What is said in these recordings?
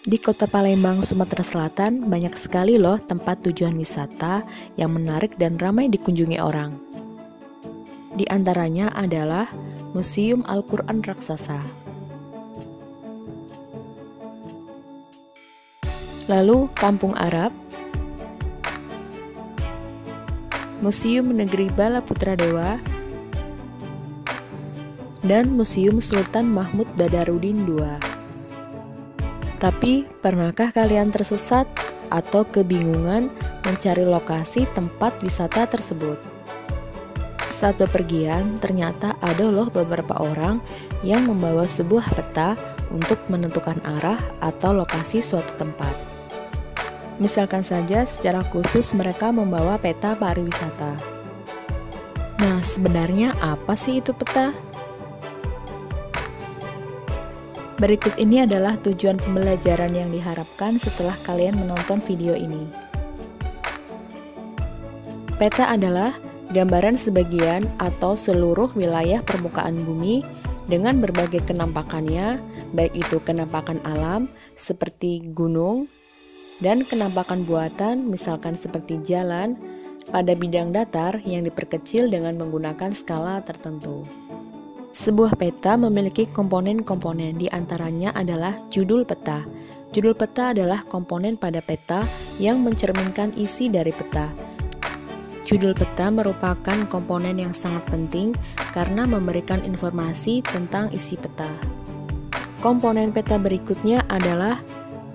Di Kota Palembang, Sumatera Selatan, banyak sekali loh tempat tujuan wisata yang menarik dan ramai dikunjungi orang. Di antaranya adalah Museum Al-Quran Raksasa. Lalu Kampung Arab, Museum Negeri Bala Putra Dewa, dan Museum Sultan Mahmud Badarudin II. Tapi, pernahkah kalian tersesat atau kebingungan mencari lokasi tempat wisata tersebut? Saat bepergian, ternyata ada loh beberapa orang yang membawa sebuah peta untuk menentukan arah atau lokasi suatu tempat. Misalkan saja secara khusus mereka membawa peta pariwisata. Nah, sebenarnya apa sih itu peta? Berikut ini adalah tujuan pembelajaran yang diharapkan setelah kalian menonton video ini. Peta adalah gambaran sebagian atau seluruh wilayah permukaan bumi dengan berbagai kenampakannya, baik itu kenampakan alam seperti gunung, dan kenampakan buatan misalkan seperti jalan pada bidang datar yang diperkecil dengan menggunakan skala tertentu. Sebuah peta memiliki komponen-komponen, di antaranya adalah judul peta. Judul peta adalah komponen pada peta yang mencerminkan isi dari peta. Judul peta merupakan komponen yang sangat penting karena memberikan informasi tentang isi peta. Komponen peta berikutnya adalah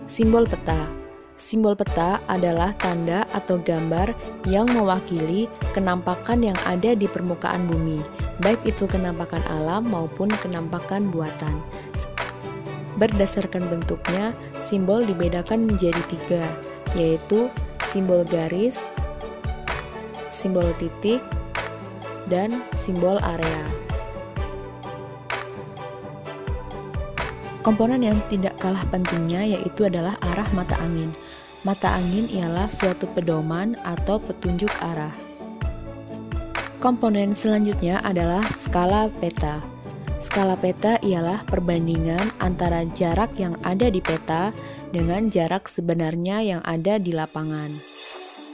simbol peta. Simbol peta adalah tanda atau gambar yang mewakili kenampakan yang ada di permukaan bumi, baik itu kenampakan alam maupun kenampakan buatan. Berdasarkan bentuknya, simbol dibedakan menjadi 3, yaitu simbol garis, simbol titik, dan simbol area. Komponen yang tidak kalah pentingnya yaitu adalah arah mata angin. Mata angin ialah suatu pedoman atau petunjuk arah. Komponen selanjutnya adalah skala peta. Skala peta ialah perbandingan antara jarak yang ada di peta dengan jarak sebenarnya yang ada di lapangan.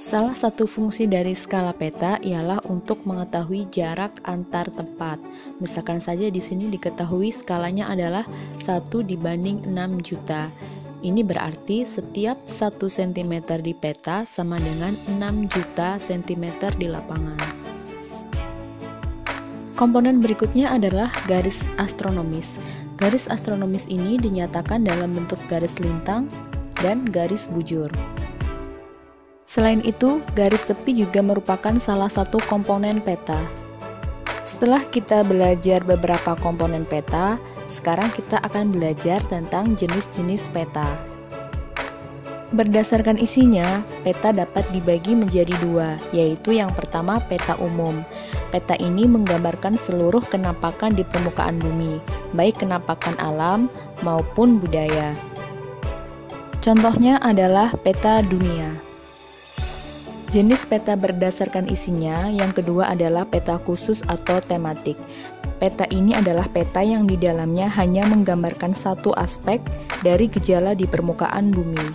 Salah satu fungsi dari skala peta ialah untuk mengetahui jarak antar tempat. Misalkan saja di sini diketahui skalanya adalah 1/6 juta. Ini berarti setiap 1 cm di peta sama dengan 6 juta cm di lapangan. Komponen berikutnya adalah garis astronomis. Garis astronomis ini dinyatakan dalam bentuk garis lintang dan garis bujur. Selain itu, garis tepi juga merupakan salah satu komponen peta. Setelah kita belajar beberapa komponen peta, sekarang kita akan belajar tentang jenis-jenis peta. Berdasarkan isinya, peta dapat dibagi menjadi 2, yaitu yang pertama peta umum. Peta ini menggambarkan seluruh kenampakan di permukaan bumi, baik kenampakan alam maupun budaya. Contohnya adalah peta dunia. Jenis peta berdasarkan isinya, yang kedua adalah peta khusus atau tematik. Peta ini adalah peta yang di dalamnya hanya menggambarkan satu aspek dari gejala di permukaan bumi.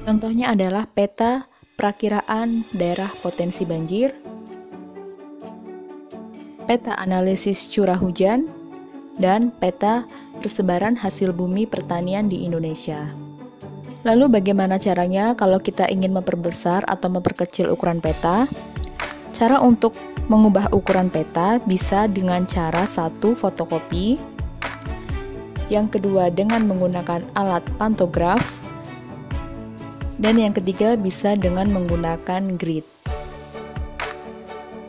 Contohnya adalah peta perakiraan daerah potensi banjir, peta analisis curah hujan, dan peta persebaran hasil bumi pertanian di Indonesia. Lalu bagaimana caranya kalau kita ingin memperbesar atau memperkecil ukuran peta? Cara untuk mengubah ukuran peta bisa dengan cara satu, fotokopi, yang kedua dengan menggunakan alat pantograf, dan yang ketiga bisa dengan menggunakan grid.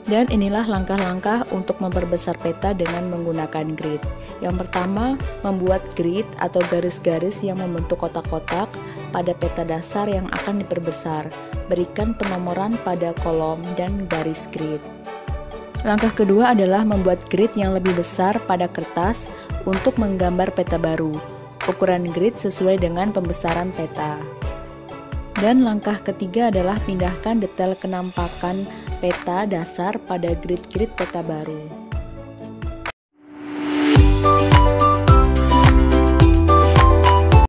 Dan inilah langkah-langkah untuk memperbesar peta dengan menggunakan grid. Yang pertama, membuat grid atau garis-garis yang membentuk kotak-kotak pada peta dasar yang akan diperbesar. Berikan penomoran pada kolom dan garis grid. Langkah kedua adalah membuat grid yang lebih besar pada kertas untuk menggambar peta baru. Ukuran grid sesuai dengan pembesaran peta. Dan langkah ketiga adalah pindahkan detail kenampakan peta dasar pada grid-grid peta baru.